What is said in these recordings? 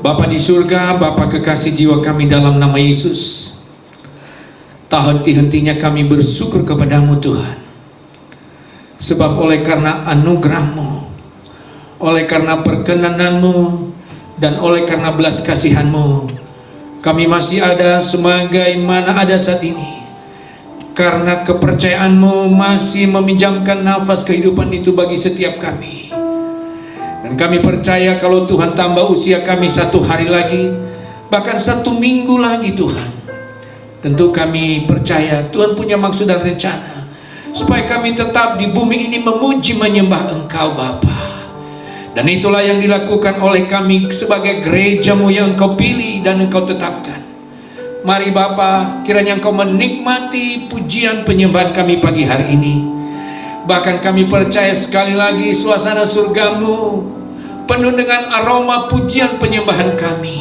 Bapa di surga, Bapa kekasih jiwa kami dalam nama Yesus, tak henti-hentinya kami bersyukur kepadamu Tuhan. Sebab oleh karena anugerah-Mu, oleh karena perkenanan-Mu, dan oleh karena belas kasihan-Mu, kami masih ada sebagaimana ada saat ini. Karena kepercayaan-Mu masih meminjamkan nafas kehidupan itu bagi setiap kami. Dan kami percaya kalau Tuhan tambah usia kami 1 hari lagi, bahkan 1 minggu lagi Tuhan, tentu kami percaya Tuhan punya maksud dan rencana supaya kami tetap di bumi ini memuji menyembah Engkau Bapa. Dan itulah yang dilakukan oleh kami sebagai gereja-Mu yang Engkau pilih dan Engkau tetapkan. Mari Bapa, kiranya Engkau menikmati pujian penyembahan kami pagi hari ini. Bahkan kami percaya sekali lagi suasana surga-Mu penuh dengan aroma pujian penyembahan kami.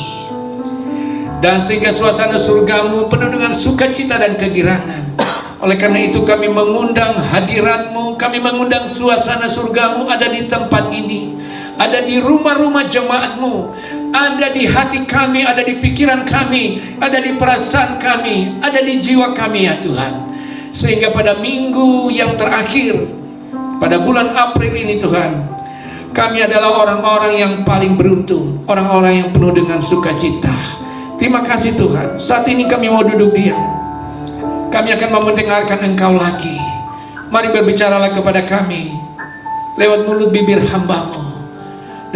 Dan sehingga suasana surga-Mu penuh dengan sukacita dan kegirangan. Oleh karena itu kami mengundang hadirat-Mu, kami mengundang suasana surga-Mu ada di tempat ini, ada di rumah-rumah jemaat-Mu, ada di hati kami, ada di pikiran kami, ada di perasaan kami, ada di jiwa kami ya Tuhan. Sehingga pada minggu yang terakhir, pada bulan April ini Tuhan, kami adalah orang-orang yang paling beruntung, orang-orang yang penuh dengan sukacita. Terima kasih Tuhan. Saat ini kami mau duduk diam. Kami akan mau mendengarkan Engkau lagi. Mari berbicaralah kepada kami lewat mulut bibir hamba-Mu.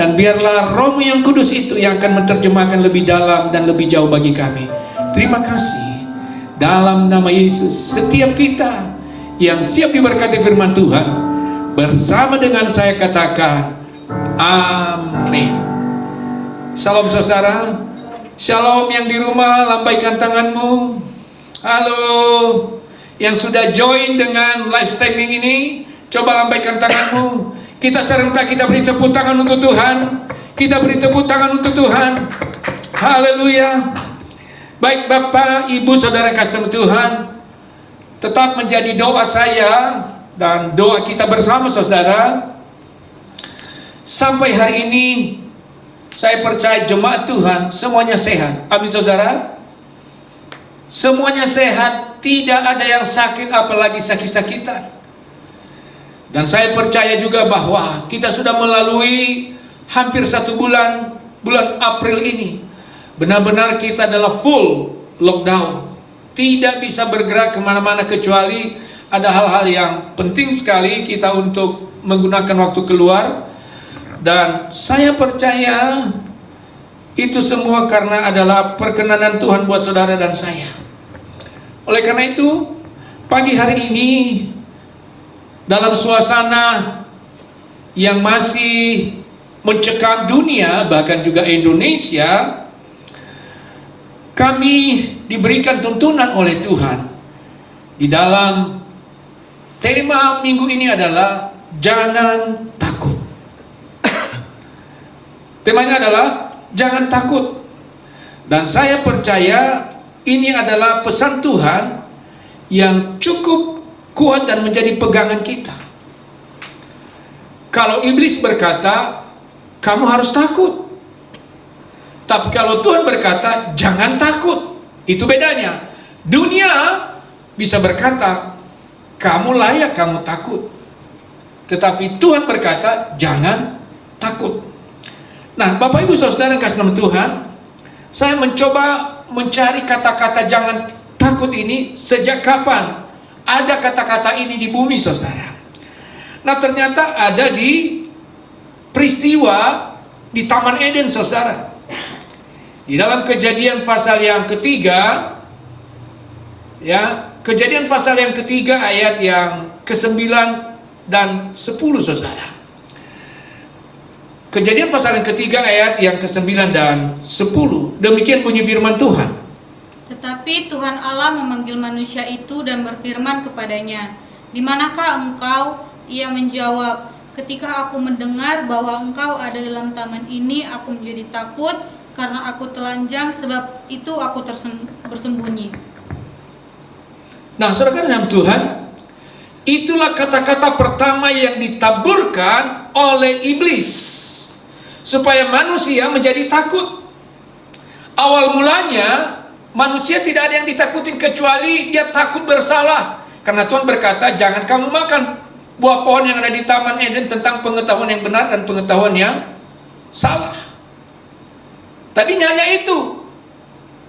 Dan biarlah Roh-Mu yang kudus itu yang akan menerjemahkan lebih dalam dan lebih jauh bagi kami. Terima kasih. Dalam nama Yesus, setiap kita yang siap diberkati firman Tuhan, bersama dengan saya katakan amin. Shalom saudara. Shalom yang di rumah, lambaikan tanganmu. Halo yang sudah join dengan live streaming ini, coba lambaikan tanganmu. Kita serentak kita beri tepuk tangan untuk Tuhan. Kita beri tepuk tangan untuk Tuhan. Haleluya. Baik Bapak, Ibu, Saudara kasih Tuhan, tetap menjadi doa saya dan doa kita bersama saudara. Sampai hari ini saya percaya jemaat Tuhan semuanya sehat. Amin saudara. Semuanya sehat, tidak ada yang sakit apalagi sakit-sakitan. Dan saya percaya juga bahwa kita sudah melalui hampir 1 bulan, bulan April ini. Benar-benar kita adalah full lockdown. Tidak bisa bergerak kemana-mana kecuali ada hal-hal yang penting sekali kita untuk menggunakan waktu keluar. Dan saya percaya itu semua karena adalah perkenanan Tuhan buat saudara dan saya. Oleh karena itu, pagi hari ini dalam suasana yang masih mencekam dunia, bahkan juga Indonesia, kami diberikan tuntunan oleh Tuhan. Di dalam tema minggu ini adalah jangan takut. Temanya adalah jangan takut. Dan saya percaya ini adalah pesan Tuhan yang cukup kuat dan menjadi pegangan kita. Kalau iblis berkata, kamu harus takut. Tapi kalau Tuhan berkata, jangan takut. Itu bedanya. Dunia bisa berkata, kamu layak, kamu takut. Tetapi Tuhan berkata, jangan takut. Nah, Bapak Ibu Saudara yang kasih nama Tuhan, saya mencoba mencari kata-kata jangan takut ini sejak kapan ada kata-kata ini di bumi saudara. Nah ternyata ada di peristiwa di Taman Eden saudara. Di dalam Kejadian pasal yang ketiga, ya, Kejadian pasal yang ketiga ayat yang ke-9 dan 10 saudara. Kejadian pasal yang ketiga ayat yang ke-9 dan 10. Demikian bunyi firman Tuhan. Tetapi Tuhan Allah memanggil manusia itu dan berfirman kepadanya, "Di manakah engkau?" Ia menjawab, "Ketika aku mendengar bahwa engkau ada dalam taman ini, aku menjadi takut karena aku telanjang, sebab itu aku bersembunyi." Nah, saudara dalam Tuhan, itulah kata-kata pertama yang ditaburkan oleh iblis supaya manusia menjadi takut. Awal mulanya manusia tidak ada yang ditakutin kecuali dia takut bersalah. Karena Tuhan berkata, jangan kamu makan buah pohon yang ada di Taman Eden tentang pengetahuan yang benar dan pengetahuan yang salah. Tadinya hanya itu.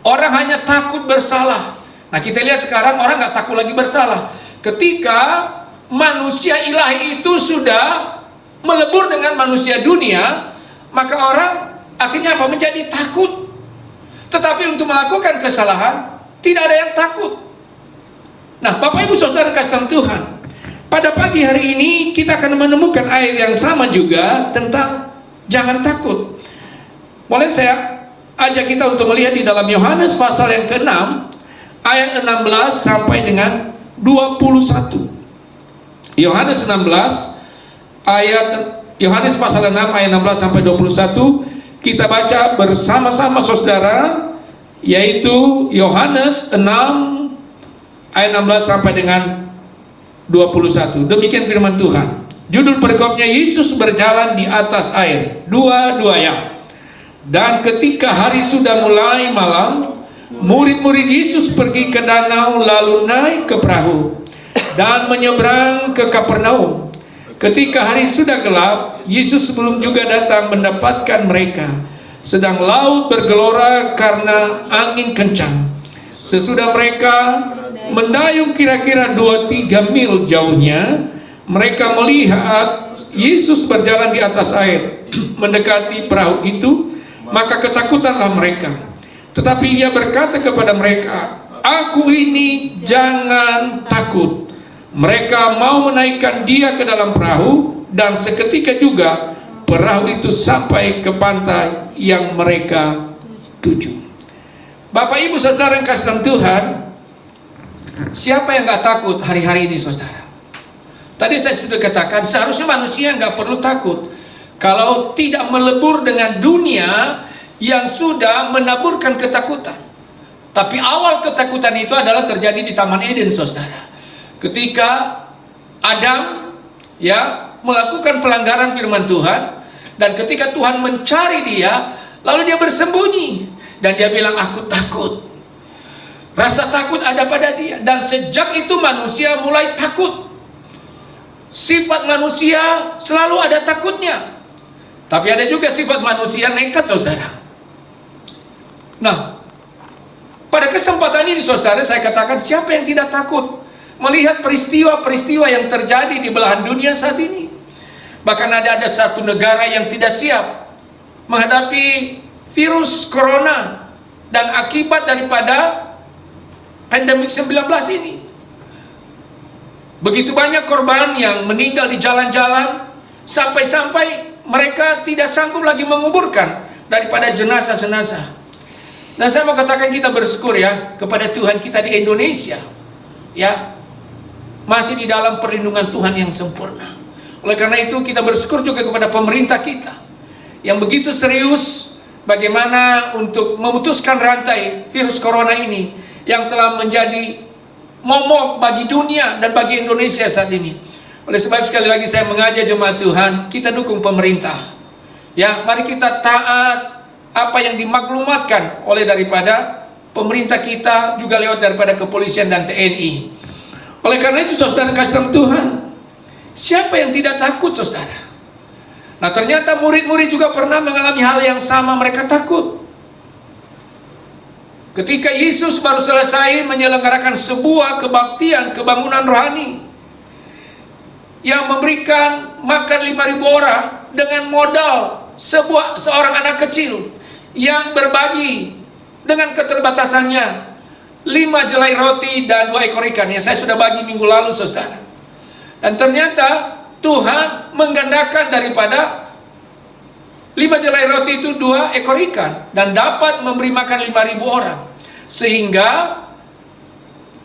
Orang hanya takut bersalah. Nah, kita lihat sekarang orang nggak takut lagi bersalah. Ketika manusia ilahi itu sudah melebur dengan manusia dunia, maka orang akhirnya apa? Menjadi takut. Tetapi untuk melakukan kesalahan tidak ada yang takut. Nah, Bapak Ibu Saudara kasih dalam Tuhan, pada pagi hari ini kita akan menemukan ayat yang sama juga tentang jangan takut. Boleh saya ajak kita untuk melihat di dalam Yohanes pasal yang ke-6 ayat 16 sampai dengan 21. Yohanes 16 Yohanes pasal 6 ayat 16 sampai 21. Kita baca bersama-sama saudara, yaitu Yohanes 6 ayat 16 sampai dengan 21. Demikian firman Tuhan. Judul perikopnya, Yesus berjalan di atas air. Dua ya. Dan ketika hari sudah mulai malam, murid-murid Yesus pergi ke danau lalu naik ke perahu dan menyeberang ke Kapernaum. Ketika hari sudah gelap, Yesus belum juga datang mendapatkan mereka, sedang laut bergelora karena angin kencang. Sesudah mereka mendayung kira-kira 2-3 mil jauhnya, mereka melihat Yesus berjalan di atas air mendekati perahu itu, maka ketakutanlah mereka. Tetapi ia berkata kepada mereka, "Aku ini, jangan takut." Mereka mau menaikkan dia ke dalam perahu, dan seketika juga perahu itu sampai ke pantai yang mereka tuju. Bapak Ibu Saudara yang kasih dalam Tuhan, siapa yang gak takut hari-hari ini saudara? Tadi saya sudah katakan, seharusnya manusia gak perlu takut kalau tidak melebur dengan dunia yang sudah menaburkan ketakutan. Tapi awal ketakutan itu adalah terjadi di Taman Eden saudara. Ketika Adam melakukan pelanggaran firman Tuhan, dan ketika Tuhan mencari dia, lalu dia bersembunyi dan dia bilang, "Aku takut." Rasa takut ada pada dia, dan sejak itu manusia mulai takut. Sifat manusia selalu ada takutnya. Tapi ada juga sifat manusia nekat saudara. Nah, pada kesempatan ini saudara, saya katakan, siapa yang tidak takut melihat peristiwa-peristiwa yang terjadi di belahan dunia saat ini? Bahkan ada satu negara yang tidak siap menghadapi virus corona dan akibat daripada pandemik 19 ini. Begitu banyak korban yang meninggal di jalan-jalan, sampai-sampai mereka tidak sanggup lagi menguburkan daripada jenazah-jenazah. Dan saya mau katakan, kita bersyukur ya kepada Tuhan kita di Indonesia, ya, masih di dalam perlindungan Tuhan yang sempurna. Oleh karena itu kita bersyukur juga kepada pemerintah kita yang begitu serius bagaimana untuk memutuskan rantai virus corona ini yang telah menjadi momok bagi dunia dan bagi Indonesia saat ini. Oleh sebab sekali lagi saya mengajak jemaat Tuhan, kita dukung pemerintah. Ya, mari kita taat apa yang dimaklumatkan oleh daripada pemerintah kita, juga lewat daripada kepolisian dan TNI. Oleh karena itu saudara kasih dalam Tuhan, siapa yang tidak takut saudara? Nah, ternyata murid-murid juga pernah mengalami hal yang sama, mereka takut. Ketika Yesus baru selesai menyelenggarakan sebuah kebaktian, kebangunan rohani, yang memberikan makan 5.000 orang dengan modal seorang anak kecil yang berbagi dengan keterbatasannya 5 jelai roti dan 2 ekor ikan yang saya sudah bagi minggu lalu saudara. Dan ternyata Tuhan menggandakan daripada 5 jelai roti itu 2 ekor ikan, dan dapat memberi makan 5.000 orang. Sehingga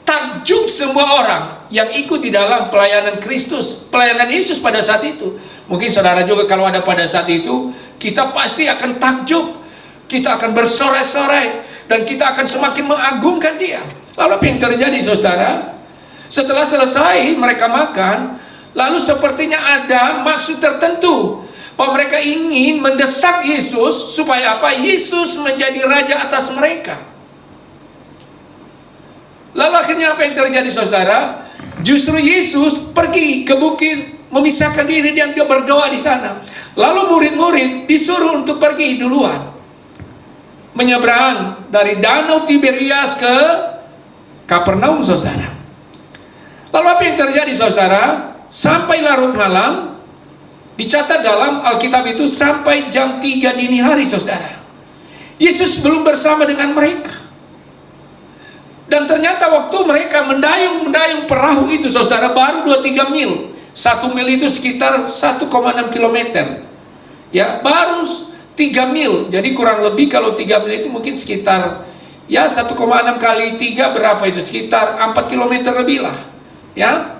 takjub semua orang yang ikut di dalam pelayanan Kristus, pelayanan Yesus pada saat itu. Mungkin saudara juga kalau ada pada saat itu, kita pasti akan takjub, kita akan bersorai-sorai, dan kita akan semakin mengagungkan dia. Lalu apa yang terjadi saudara? Setelah selesai mereka makan, lalu sepertinya ada maksud tertentu bahwa mereka ingin mendesak Yesus supaya apa? Yesus menjadi raja atas mereka. Lalu akhirnya apa yang terjadi, saudara? Justru Yesus pergi ke bukit, memisahkan diri, dan dia berdoa di sana. Lalu murid-murid disuruh untuk pergi duluan, menyeberang dari Danau Tiberias ke Kapernaum, saudara. Lalu apa yang terjadi, saudara? Sampai larut malam, dicatat dalam Alkitab itu sampai jam 3 dini hari, saudara. Yesus belum bersama dengan mereka. Dan ternyata waktu mereka mendayung perahu itu, saudara, baru 2-3 mil. 1 mil itu sekitar 1,6 kilometer. Ya, baru 3 mil. Jadi kurang lebih kalau 3 mil itu mungkin sekitar, ya 1,6 kali 3 berapa itu? Sekitar 4 kilometer lebih lah. Ya,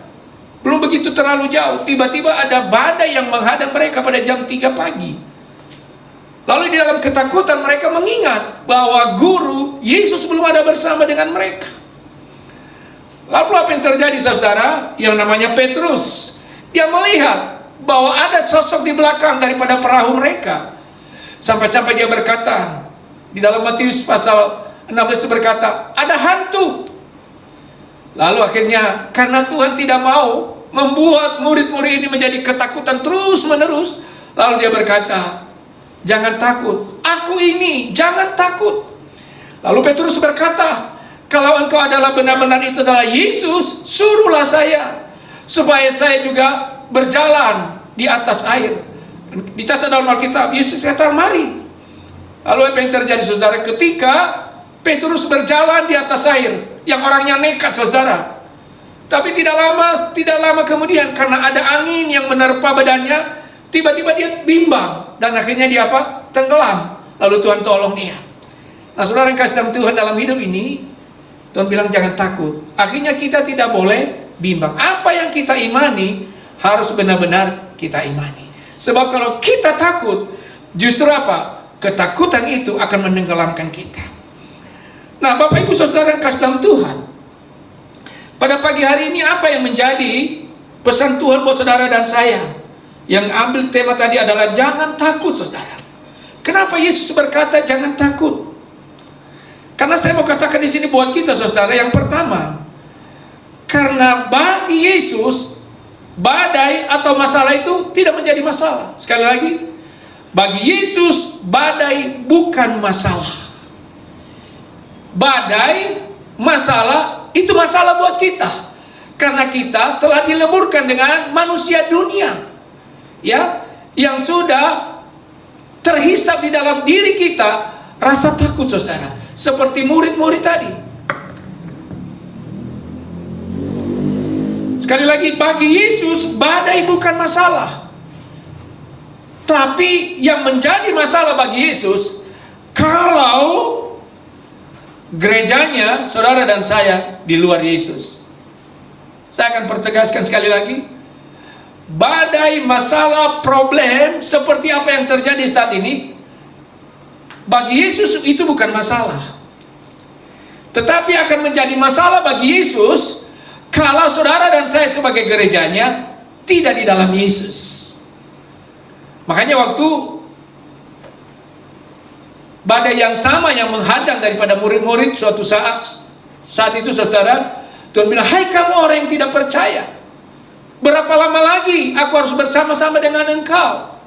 belum begitu terlalu jauh. Tiba-tiba ada badai yang menghadang mereka pada jam 3 pagi. Lalu di dalam ketakutan mereka mengingat bahwa guru Yesus belum ada bersama dengan mereka. Lalu apa yang terjadi, saudara? Yang namanya Petrus, dia melihat bahwa ada sosok di belakang daripada perahu mereka. Sampai-sampai dia berkata, di dalam Matius pasal 16 itu berkata, ada hantu. Lalu akhirnya karena Tuhan tidak mau membuat murid-murid ini menjadi ketakutan terus menerus, lalu dia berkata, jangan takut, aku ini, jangan takut. Lalu Petrus berkata, kalau engkau adalah benar-benar itu adalah Yesus, suruhlah saya, supaya saya juga berjalan di atas air. Dicatat dalam Alkitab, Yesus kata, mari. Lalu apa yang terjadi, saudara? Ketika Petrus berjalan di atas air, yang orangnya nekat, saudara, tapi tidak lama kemudian, karena ada angin yang menerpa badannya, tiba-tiba dia bimbang, dan akhirnya dia apa? Tenggelam. Lalu Tuhan tolong dia. Nah, saudara yang kasih dalam Tuhan, dalam hidup ini Tuhan bilang jangan takut. Akhirnya kita tidak boleh bimbang. Apa yang kita imani harus benar-benar kita imani. Sebab kalau kita takut, justru apa? Ketakutan itu akan menenggelamkan kita. Nah, Bapak Ibu Saudara yang kasih dalam Tuhan, pada pagi hari ini apa yang menjadi pesan Tuhan buat saudara dan saya? Yang ambil tema tadi adalah jangan takut, saudara. Kenapa Yesus berkata jangan takut? Karena saya mau katakan di sini buat kita, saudara, yang pertama, karena bagi Yesus badai atau masalah itu tidak menjadi masalah. Sekali lagi, bagi Yesus badai bukan masalah. Badai, masalah, itu masalah buat kita. Karena kita telah dileburkan dengan manusia dunia, ya, yang sudah terhisap di dalam diri kita rasa takut, saudara. Seperti murid-murid tadi. Sekali lagi, bagi Yesus badai bukan masalah. Tapi yang menjadi masalah bagi Yesus, kalau gerejanya, saudara dan saya di luar Yesus. Saya akan pertegaskan sekali lagi, badai, masalah, problem seperti apa yang terjadi saat ini, bagi Yesus itu bukan masalah. Tetapi akan menjadi masalah bagi Yesus kalau saudara dan saya sebagai gerejanya tidak di dalam Yesus. Makanya waktu badai yang sama yang menghadang daripada murid-murid suatu saat itu, saudara, Tuhan bilang, hai kamu orang yang tidak percaya, berapa lama lagi aku harus bersama-sama dengan engkau?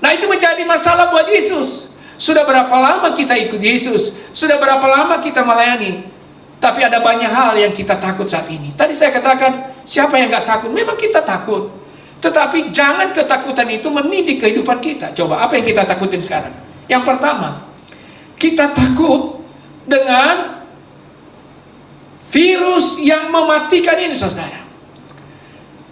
Nah, itu menjadi masalah buat Yesus. Sudah berapa lama kita ikut Yesus? Sudah berapa lama kita melayani? Tapi ada banyak hal yang kita takut saat ini. Tadi saya katakan, siapa yang gak takut? Memang kita takut. Tetapi jangan ketakutan itu mendidik kehidupan kita. Coba, apa yang kita takutin sekarang? Yang pertama, kita takut dengan virus yang mematikan ini, saudara.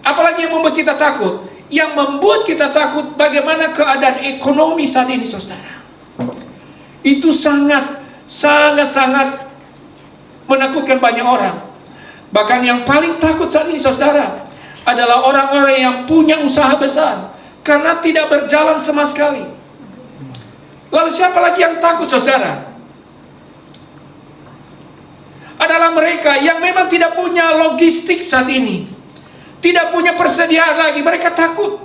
Apalagi yang membuat kita takut? Yang membuat kita takut bagaimana keadaan ekonomi saat ini, saudara. Itu sangat menakutkan banyak orang. Bahkan yang paling takut saat ini, saudara, adalah orang-orang yang punya usaha besar, karena tidak berjalan sama sekali. Lalu siapa lagi yang takut, saudara? Adalah mereka yang memang tidak punya logistik saat ini, tidak punya persediaan lagi. Mereka takut.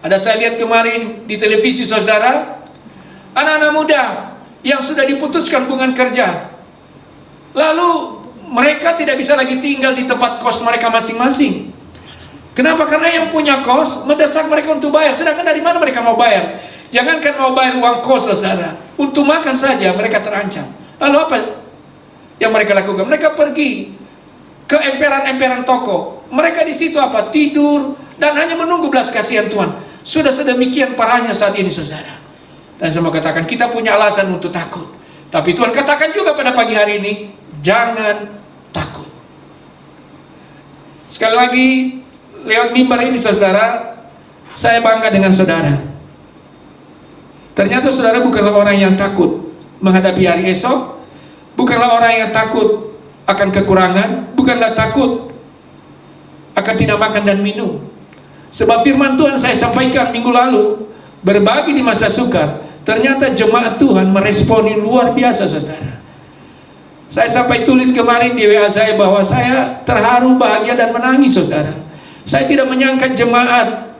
Ada saya lihat kemarin di televisi saudara, anak-anak muda yang sudah diputuskan hubungan kerja, lalu mereka tidak bisa lagi tinggal di tempat kos mereka masing-masing. Kenapa? Karena yang punya kos mendesak mereka untuk bayar, sedangkan dari mana mereka mau bayar? Jangankan mau bayar uang kos saudara, untuk makan saja mereka terancam. Lalu apa yang mereka lakukan? Mereka pergi ke emperan-emperan toko. Mereka di situ apa? Tidur dan hanya menunggu belas kasihan Tuhan. Sudah sedemikian parahnya saat ini saudara. Dan saya mau katakan, kita punya alasan untuk takut. Tapi Tuhan katakan juga pada pagi hari ini, jangan takut. Sekali lagi, lewat mimbar ini saudara, saya bangga dengan saudara. Ternyata saudara bukanlah orang yang takut menghadapi hari esok, bukanlah orang yang takut akan kekurangan, bukanlah takut akan tidak makan dan minum. Sebab firman Tuhan saya sampaikan minggu lalu, berbagi di masa sukar, ternyata jemaat Tuhan meresponi luar biasa saudara. Saya sampai tulis kemarin di WA saya bahwa saya terharu, bahagia dan menangis saudara. Saya tidak menyangka jemaat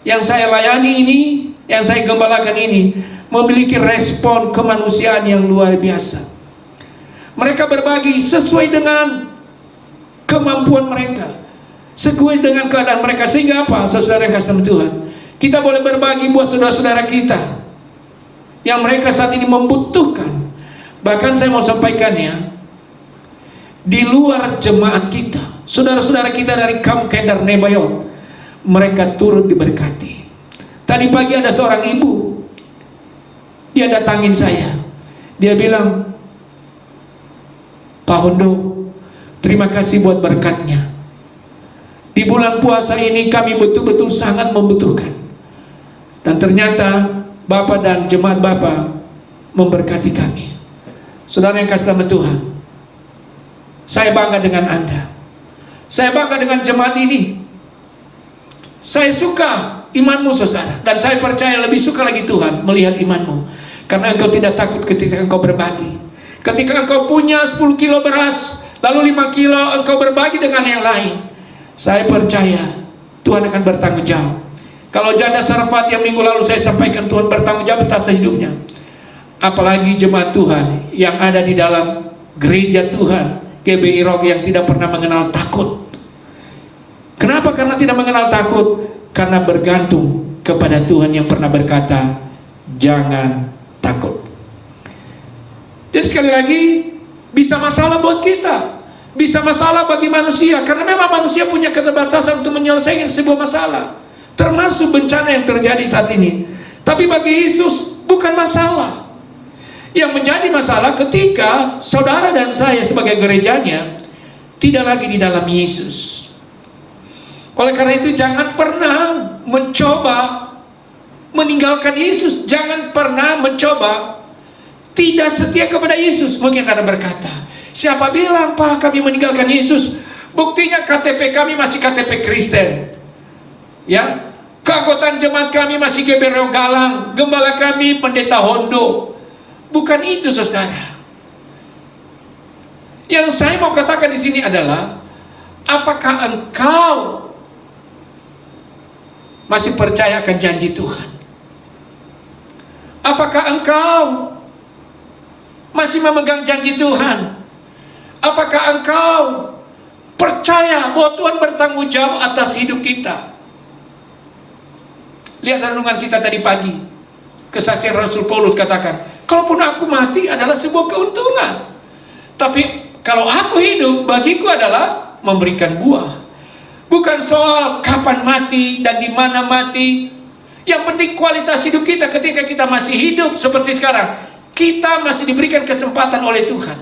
yang saya layani ini, yang saya gembalakan ini, memiliki respon kemanusiaan yang luar biasa. Mereka berbagi sesuai dengan kemampuan mereka, sesuai dengan keadaan mereka. Sehingga apa, saudara yang kasih Tuhan, kita boleh berbagi buat saudara-saudara kita yang mereka saat ini membutuhkan. Bahkan saya mau sampaikannya, di luar jemaat kita, saudara-saudara kita dari Kam Kedar Nebayot, mereka turut diberkati. Tadi pagi ada seorang ibu, dia datangin saya, dia bilang, Pak Hondo, terima kasih buat berkatnya. Di bulan puasa ini kami betul-betul sangat membutuhkan. Dan ternyata Bapak dan jemaat Bapak memberkati kami. Saudara yang kasih nama Tuhan, saya bangga dengan Anda. Saya bangga dengan jemaat ini. Saya suka imanmu saudara, dan saya percaya lebih suka lagi Tuhan melihat imanmu, karena engkau tidak takut ketika engkau berbagi. Ketika engkau punya 10 kilo beras, lalu 5 kilo engkau berbagi dengan yang lain, saya percaya Tuhan akan bertanggung jawab. Kalau janda Sarfat yang minggu lalu saya sampaikan, Tuhan bertanggung jawab atas hidupnya. Apalagi jemaat Tuhan yang ada di dalam gereja Tuhan GBI Rock yang tidak pernah mengenal takut. Kenapa? Karena tidak mengenal takut, karena bergantung kepada Tuhan yang pernah berkata, jangan takut. Dan sekali lagi, bisa masalah buat kita, bisa masalah bagi manusia, karena memang manusia punya keterbatasan untuk menyelesaikan sebuah masalah, termasuk bencana yang terjadi saat ini. Tapi bagi Yesus bukan masalah. Yang menjadi masalah ketika saudara dan saya sebagai gerejanya tidak lagi di dalam Yesus. Oleh karena itu, jangan pernah mencoba meninggalkan Yesus, jangan pernah mencoba tidak setia kepada Yesus. Mungkin ada berkata, siapa bilang Pak kami meninggalkan Yesus? Buktinya KTP kami masih KTP Kristen, ya, keanggotaan jemaat kami masih GBRO Galang, gembala kami pendeta Hondo. Bukan itu saudara. Yang saya mau katakan di sini adalah, apakah engkau masih percaya akan janji Tuhan? Apakah engkau masih memegang janji Tuhan? Apakah engkau percaya bahwa Tuhan bertanggung jawab atas hidup kita? Lihat renungan kita tadi pagi, kesaksian Rasul Paulus katakan, kalaupun aku mati adalah sebuah keuntungan, tapi kalau aku hidup bagiku adalah memberikan buah. Bukan soal kapan mati dan di mana mati. Yang penting kualitas hidup kita ketika kita masih hidup seperti sekarang, kita masih diberikan kesempatan oleh Tuhan.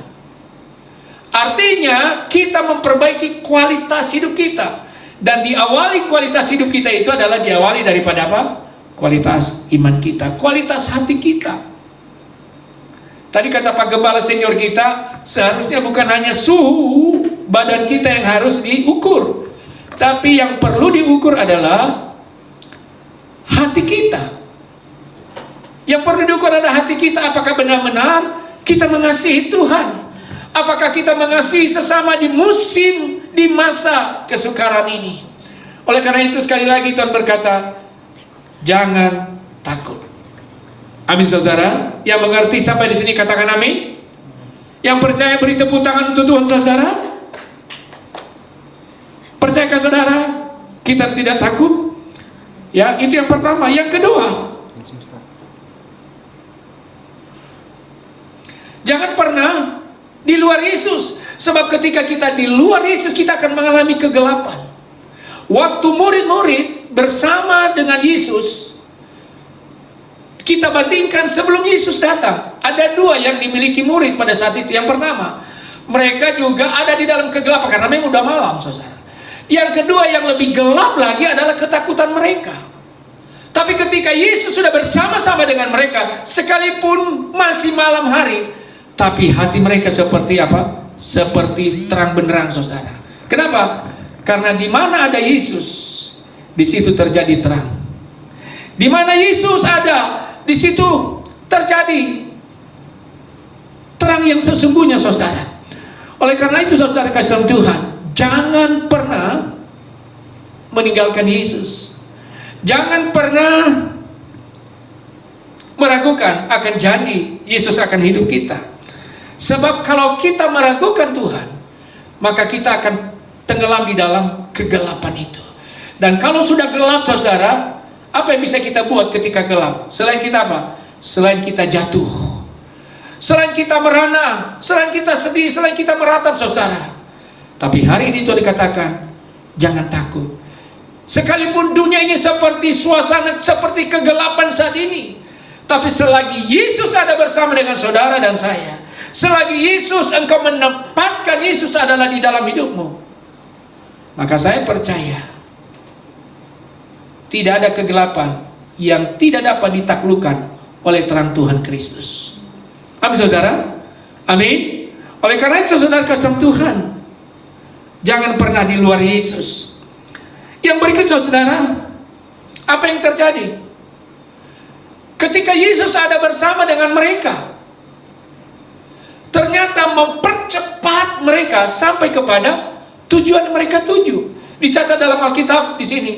Artinya kita memperbaiki kualitas hidup kita. Dan diawali kualitas hidup kita itu adalah diawali daripada apa? Kualitas iman kita, kualitas hati kita. Tadi kata Pak Gembala senior kita, seharusnya bukan hanya suhu badan kita yang harus diukur, tapi yang perlu diukur adalah hati kita. Yang perlu diukur adalah hati kita, apakah benar-benar kita mengasihi Tuhan? Apakah kita mengasihi sesama di musim, di masa kesukaran ini? Oleh karena itu sekali lagi Tuhan berkata, jangan takut. Amin saudara. Yang mengerti sampai di sini katakan amin. Yang percaya beri tepuk tangan untuk Tuhan saudara. Percayakah saudara kita tidak takut? Ya, itu yang pertama. Yang kedua, jangan pernah di luar Yesus. Sebab ketika kita di luar Yesus, kita akan mengalami kegelapan. Waktu murid-murid bersama dengan Yesus, kita bandingkan sebelum Yesus datang, ada dua yang dimiliki murid pada saat itu. Yang pertama, mereka juga ada di dalam kegelapan karena memang udah malam, saudara. Yang kedua yang lebih gelap lagi adalah ketakutan mereka. Tapi ketika Yesus sudah bersama-sama dengan mereka, sekalipun masih malam hari, tapi hati mereka seperti apa? Seperti terang benderang, saudara. Kenapa? Karena di mana ada Yesus, di situ terjadi terang. Di mana Yesus ada, di situ terjadi terang yang sesungguhnya, saudara. Oleh karena itu, saudara kasih dalam Tuhan, jangan pernah meninggalkan Yesus. Jangan pernah meragukan akan janji Yesus akan hidup kita. Sebab kalau kita meragukan Tuhan, maka kita akan tenggelam di dalam kegelapan itu. Dan kalau sudah gelap, saudara, apa yang bisa kita buat ketika gelap? Selain kita apa? Selain kita jatuh, selain kita merana, selain kita sedih, selain kita meratap, saudara. Tapi hari ini Tuhan dikatakan, jangan takut. Sekalipun dunia ini seperti suasana, seperti kegelapan saat ini, tapi selagi Yesus ada bersama dengan saudara dan saya, selagi Yesus, engkau menempatkan Yesus adalah di dalam hidupmu, maka saya percaya tidak ada kegelapan yang tidak dapat ditaklukkan oleh terang Tuhan Kristus. Amin saudara. Amin. Oleh karena itu saudara kasih Tuhan, jangan pernah di luar Yesus. Yang berikutnya saudara, apa yang terjadi ketika Yesus ada bersama dengan mereka? Ternyata mempercepat mereka sampai kepada tujuan mereka tuju. Dicatat dalam Alkitab di sini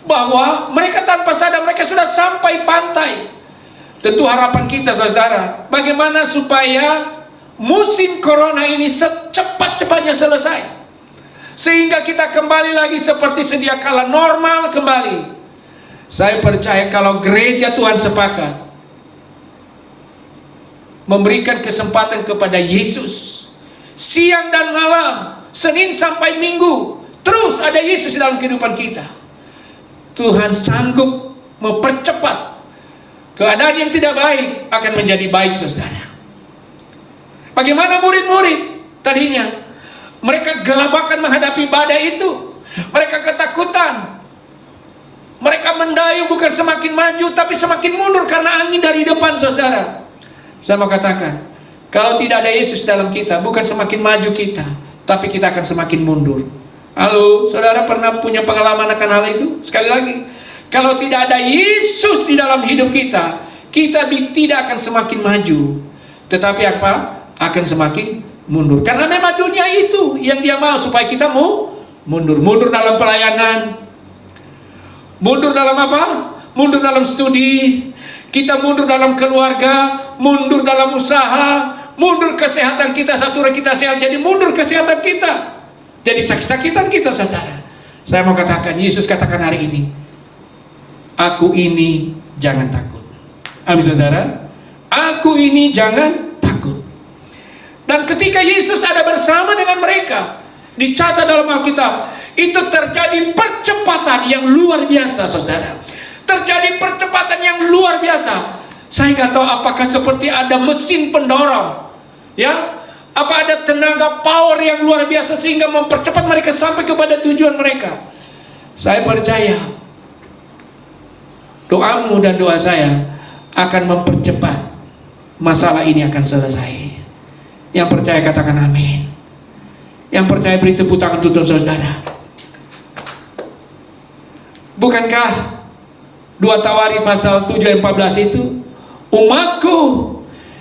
bahwa mereka tanpa sadar mereka sudah sampai pantai. Tentu harapan kita saudara, bagaimana supaya musim corona ini secepat-cepatnya selesai, sehingga kita kembali lagi seperti sedia kala, normal kembali. Saya percaya kalau gereja Tuhan sepakat memberikan kesempatan kepada Yesus siang dan malam, Senin sampai Minggu, terus ada Yesus dalam kehidupan kita, Tuhan sanggup mempercepat keadaan yang tidak baik akan menjadi baik, saudara. Bagaimana murid-murid tadinya? Mereka gelabakan menghadapi badai itu. Mereka ketakutan. Mereka mendayung bukan semakin maju, tapi semakin mundur karena angin dari depan, saudara. Saya mau katakan, kalau tidak ada Yesus dalam kita, bukan semakin maju kita, tapi kita akan semakin mundur. Halo, saudara pernah punya pengalaman akan hal itu? Sekali lagi, kalau tidak ada Yesus di dalam hidup kita, kita tidak akan semakin maju, tetapi apa? Akan semakin mundur. Karena memang dunia itu yang dia mau supaya kita mau mundur. Mundur dalam pelayanan, mundur dalam apa? Mundur dalam studi, kita mundur dalam keluarga, mundur dalam usaha, mundur kesehatan kita. Satu hari kita sehat, jadi mundur kesehatan kita, jadi sakit-sakitan kita, saudara. Saya mau katakan, Yesus katakan hari ini, aku ini jangan takut. Amin saudara. Aku ini jangan takut. Dan ketika Yesus ada bersama dengan mereka, dicatat dalam Alkitab, itu terjadi percepatan yang luar biasa, saudara. Terjadi percepatan yang luar biasa. Saya nggak tahu apakah seperti ada mesin pendorong, ya, apa ada tenaga power yang luar biasa sehingga mempercepat mereka sampai kepada tujuan mereka. Saya percaya doamu dan doa saya akan mempercepat masalah ini akan selesai. Yang percaya katakan amin. Yang percaya beri tepuk tangan untuk saudara. Bukankah 2 Tawari pasal 7 ayat 14 itu, umatku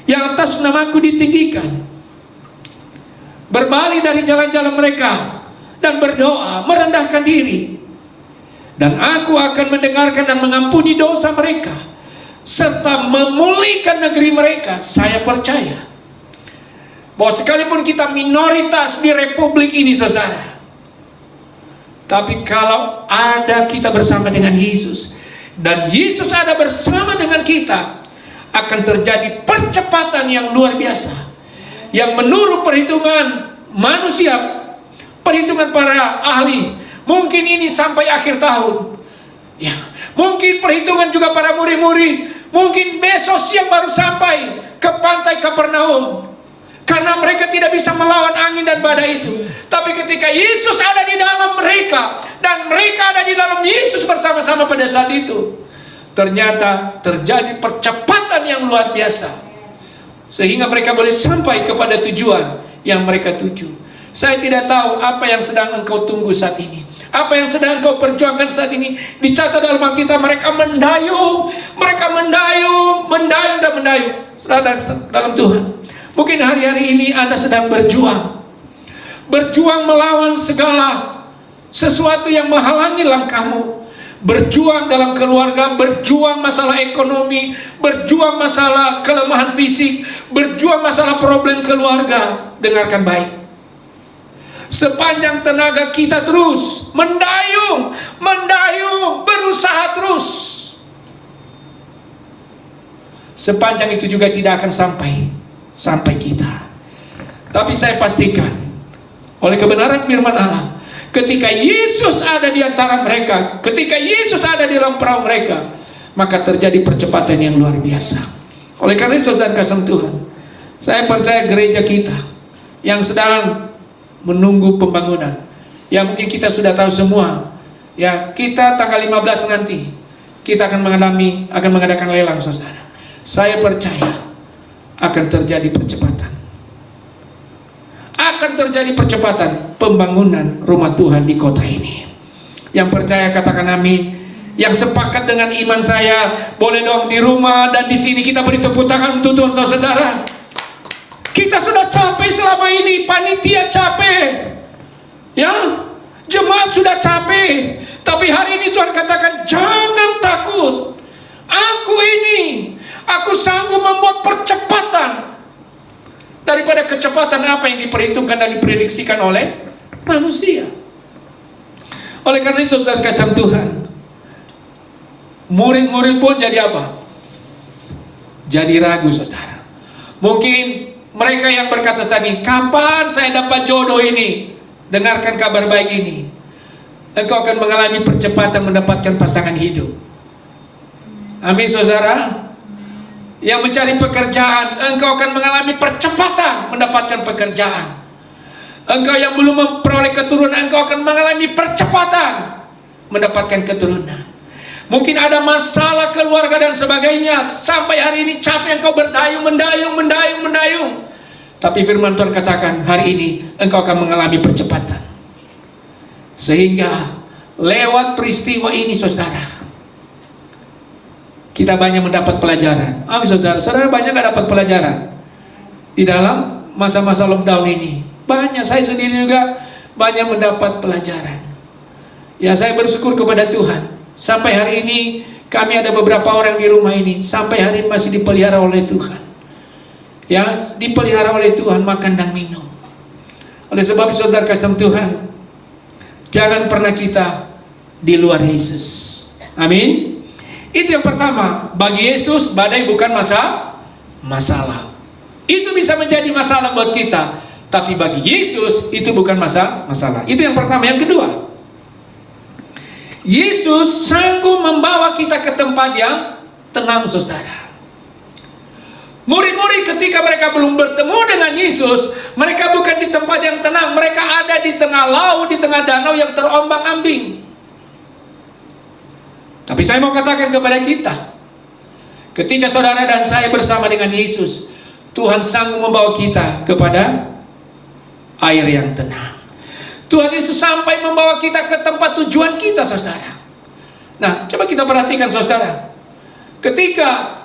yang atas namaku ditinggikan berbalik dari jalan-jalan mereka dan berdoa, merendahkan diri Dan aku akan mendengarkan dan mengampuni dosa mereka, serta memulihkan negeri mereka. Saya percaya bahwa sekalipun kita minoritas di republik ini, saudara, tapi kalau ada kita bersama dengan Yesus, dan Yesus ada bersama dengan kita, akan terjadi percepatan yang luar biasa, yang menurut perhitungan manusia, perhitungan para ahli, mungkin ini sampai akhir tahun. Ya, mungkin perhitungan juga para murid-murid, mungkin besok siang baru sampai ke pantai Kapernaum, karena mereka tidak bisa melawan angin dan badai itu. Tapi ketika Yesus ada di dalam mereka, dan mereka ada di dalam Yesus bersama-sama pada saat itu, ternyata terjadi percepatan yang luar biasa, sehingga mereka boleh sampai kepada tujuan yang mereka tuju. Saya tidak tahu apa yang sedang engkau tunggu saat ini, apa yang sedang engkau perjuangkan saat ini. Dicatat dalam Alkitab, mereka mendayung, dan mendayung dalam Tuhan. Mungkin hari-hari ini Anda sedang berjuang melawan segala sesuatu yang menghalangi langkahmu. Berjuang dalam keluarga, berjuang masalah ekonomi, berjuang masalah kelemahan fisik, berjuang masalah problem keluarga. Dengarkan baik. Sepanjang tenaga kita terus mendayung, berusaha terus, sepanjang itu juga tidak akan sampai kita. Tapi saya pastikan, oleh kebenaran firman Allah, ketika Yesus ada di antara mereka, ketika Yesus ada di dalam perahu mereka, maka terjadi percepatan yang luar biasa. Oleh karena itu, saudara kasih Tuhan, saya percaya gereja kita yang sedang menunggu pembangunan, ya mungkin kita sudah tahu semua, ya kita tanggal 15 nanti kita akan mengadakan lelang, saudara. Saya percaya akan terjadi percepatan pembangunan rumah Tuhan di kota ini. Yang percaya katakan amin. Yang sepakat dengan iman saya, boleh dong di rumah dan di sini kita beri tepuk tangan untuk Tuhan, saudara. Kita sudah capek selama ini, panitia capek, ya, jemaat sudah capek. Tapi hari ini Tuhan katakan, jangan takut. Aku sanggup membuat percepatan daripada kecepatan apa yang diperhitungkan dan diprediksikan oleh manusia. Oleh karena itu, saudara kasih Tuhan, murid-murid pun jadi apa? Jadi ragu, saudara. Mungkin mereka yang berkata tadi, kapan saya dapat jodoh ini? Dengarkan kabar baik ini, engkau akan mengalami percepatan mendapatkan pasangan hidup. Amin, saudara. Yang mencari pekerjaan, engkau akan mengalami percepatan mendapatkan pekerjaan. Engkau yang belum memperoleh keturunan, engkau akan mengalami percepatan mendapatkan keturunan. Mungkin ada masalah keluarga dan sebagainya, sampai hari ini capek engkau mendayung. Tapi firman Tuhan katakan, hari ini engkau akan mengalami percepatan. Sehingga lewat peristiwa ini, saudara, kita banyak mendapat pelajaran. Amin, saudara. Saudara banyak gak dapat pelajaran di dalam masa-masa lockdown ini? Banyak. Saya sendiri juga banyak mendapat pelajaran. Ya, saya bersyukur kepada Tuhan. Sampai hari ini kami ada beberapa orang di rumah ini, sampai hari ini masih dipelihara oleh Tuhan. Ya, dipelihara oleh Tuhan, makan dan minum. Oleh sebab itu, saudara kasih Tuhan, jangan pernah kita di luar Yesus. Amin. Itu yang pertama. Bagi Yesus badai bukan masalah. Itu bisa menjadi masalah buat kita, tapi bagi Yesus itu bukan masalah. Itu yang pertama. Yang kedua, Yesus sanggup membawa kita ke tempat yang tenang, saudara. Murid-murid ketika mereka belum bertemu dengan Yesus, mereka bukan di tempat yang tenang, mereka ada di tengah laut, di tengah danau yang terombang-ambing. Tapi saya mau katakan kepada kita, ketika saudara dan saya bersama dengan Yesus, Tuhan sanggup membawa kita kepada air yang tenang. Tuhan Yesus sampai membawa kita ke tempat tujuan kita, saudara. Nah, coba kita perhatikan, saudara. Ketika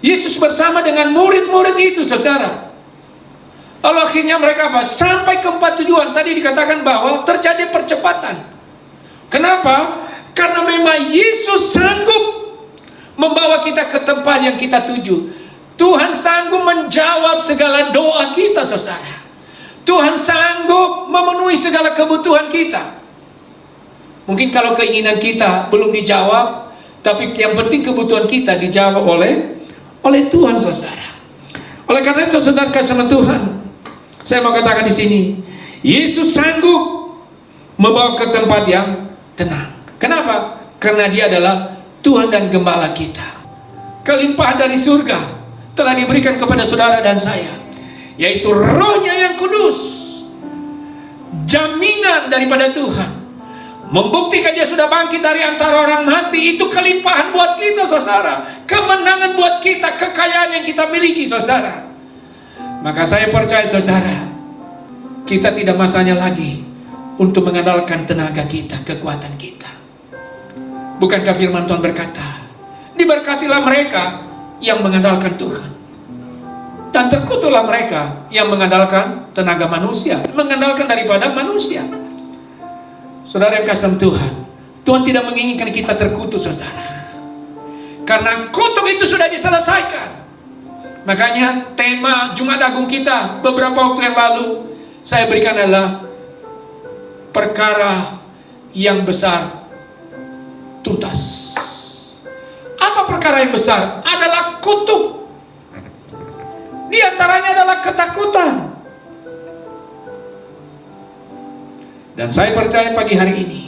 Yesus bersama dengan murid-murid itu, saudara, lalu akhirnya mereka apa? Sampai ke tempat tujuan. Tadi dikatakan bahwa terjadi percepatan. Kenapa? Karena memang Yesus sanggup membawa kita ke tempat yang kita tuju. Tuhan sanggup menjawab segala doa kita, saudara. Tuhan sanggup memenuhi segala kebutuhan kita. Mungkin kalau keinginan kita belum dijawab, tapi yang penting kebutuhan kita dijawab oleh Tuhan, saudara. Oleh karena itu, saudara kasih Tuhan, saya mau katakan di sini, Yesus sanggup membawa ke tempat yang tenang. Kenapa? Karena Dia adalah Tuhan dan Gembala kita. Kelimpahan dari surga telah diberikan kepada saudara dan saya, yaitu Roh-Nya yang kudus, jaminan daripada Tuhan, membuktikan Dia sudah bangkit dari antara orang mati. Itu kelimpahan buat kita, saudara. Kemenangan buat kita, kekayaan yang kita miliki, saudara. Maka saya percaya, saudara, kita tidak masanya lagi untuk mengandalkan tenaga kita, kekuatan kita. Bukankah firman Tuhan berkata, diberkatilah mereka yang mengandalkan Tuhan, dan terkutuklah mereka yang mengandalkan tenaga manusia, mengandalkan daripada manusia. Saudara yang kasih Tuhan, Tuhan tidak menginginkan kita terkutuk, saudara, karena kutuk itu sudah diselesaikan. Makanya tema Jumat Agung kita beberapa waktu yang lalu saya berikan adalah perkara yang besar tuntas. Apa perkara yang besar? Adalah kutuk. Di antaranya adalah ketakutan. Dan saya percaya pagi hari ini,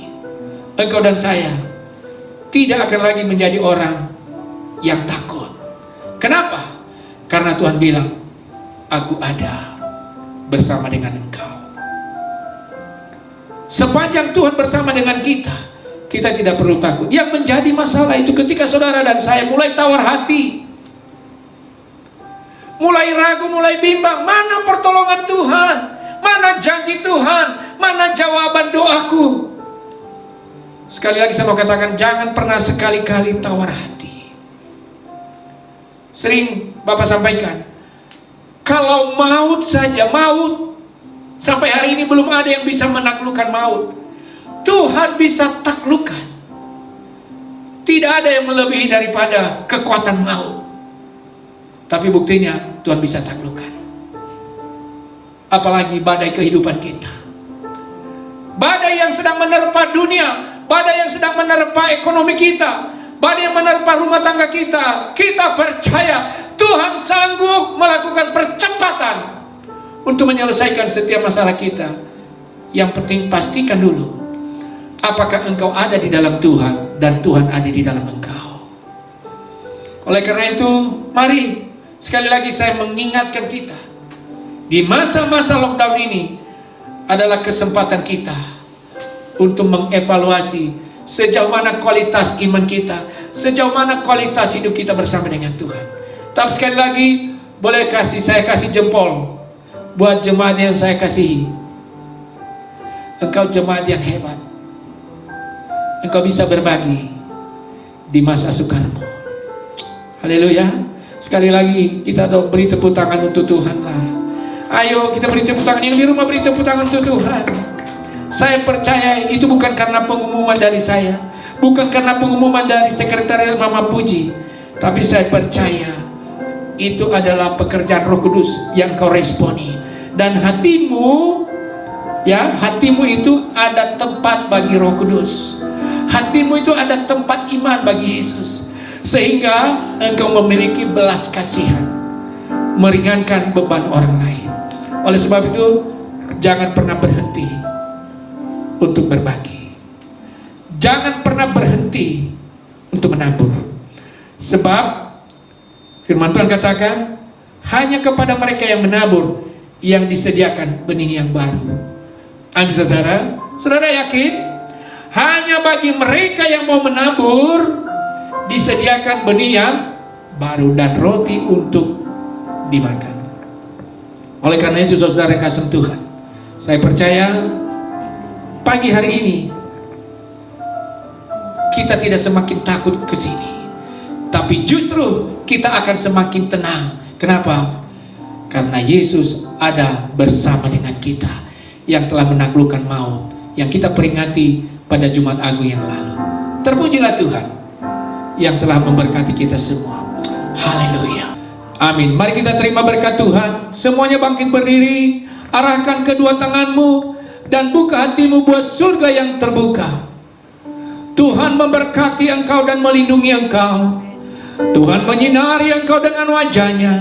engkau dan saya tidak akan lagi menjadi orang yang takut. Kenapa? Karena Tuhan bilang, aku ada bersama dengan engkau. Sepanjang Tuhan bersama dengan kita, kita tidak perlu takut. Yang menjadi masalah itu ketika saudara dan saya mulai tawar hati, mulai ragu, mulai bimbang. Mana pertolongan Tuhan? Mana janji Tuhan? Mana jawaban doaku? Sekali lagi saya mau katakan, jangan pernah sekali-kali tawar hati. Sering Bapak sampaikan, kalau maut saja, maut sampai hari ini belum ada yang bisa menaklukkan maut. Tuhan bisa taklukkan. Tidak ada yang melebihi daripada kekuatan maut. Tapi buktinya Tuhan bisa taklukkan. Apalagi badai kehidupan kita, badai yang sedang menerpa dunia, badai yang sedang menerpa ekonomi kita, badai yang menerpa rumah tangga kita. Kita percaya Tuhan sanggup melakukan percepatan untuk menyelesaikan setiap masalah kita. Yang penting pastikan dulu, apakah engkau ada di dalam Tuhan dan Tuhan ada di dalam engkau. Oleh karena itu, mari sekali lagi saya mengingatkan kita, di masa-masa lockdown ini adalah kesempatan kita untuk mengevaluasi sejauh mana kualitas iman kita, sejauh mana kualitas hidup kita bersama dengan Tuhan. Tapi sekali lagi, boleh saya kasih jempol buat jemaat yang saya kasihi. Engkau jemaat yang hebat. Engkau bisa berbagi di masa sukarmu. Haleluya. Sekali lagi kita beri tepuk tangan untuk Tuhan lah. Ayo kita beri tepuk tangan. Yang di rumah beri tepuk tangan untuk Tuhan. Saya percaya itu bukan karena pengumuman dari saya, bukan karena pengumuman dari sekretariat Mama Puji, tapi saya percaya itu adalah pekerjaan Roh Kudus yang kau responi. Dan hatimu, ya, hatimu itu ada tempat bagi Roh Kudus. Hatimu itu ada tempat iman bagi Yesus, sehingga engkau memiliki belas kasihan, meringankan beban orang lain. Oleh sebab itu, jangan pernah berhenti untuk berbagi. Jangan pernah berhenti untuk menabur. Sebab firman Tuhan katakan, hanya kepada mereka yang menabur yang disediakan benih yang baru. Amin, saudara. Saudara yakin? Hanya bagi mereka yang mau menabur disediakan benih yang baru dan roti untuk dimakan. Oleh karena itu, saudara yang kasih Tuhan, saya percaya pagi hari ini kita tidak semakin takut ke sini, tapi justru kita akan semakin tenang. Kenapa? Karena Yesus ada bersama dengan kita, yang telah menaklukkan maut, yang kita peringati pada Jumat Agung yang lalu. Terpujilah Tuhan yang telah memberkati kita semua. Haleluya. Amin. Mari kita terima berkat Tuhan. Semuanya bangkit berdiri, arahkan kedua tanganmu dan buka hatimu buat surga yang terbuka. Tuhan memberkati engkau dan melindungi engkau. Tuhan menyinari engkau dengan wajahnya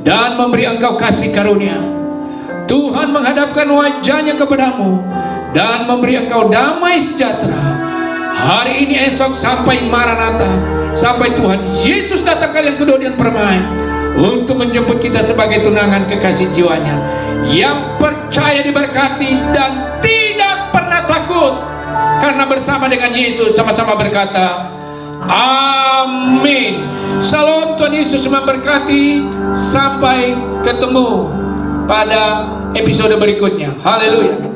dan memberi engkau kasih karunia. Tuhan menghadapkan wajahnya kepadamu dan memberi engkau damai sejahtera. Hari ini, esok, sampai Maranatha, sampai Tuhan Yesus datang kali yang kedua dan permai untuk menjemput kita sebagai tunangan kekasih jiwanya, yang percaya diberkati dan tidak pernah takut, karena bersama dengan Yesus sama-sama berkata amin. Salam, Tuhan Yesus memberkati. Sampai ketemu pada episode berikutnya. Haleluya.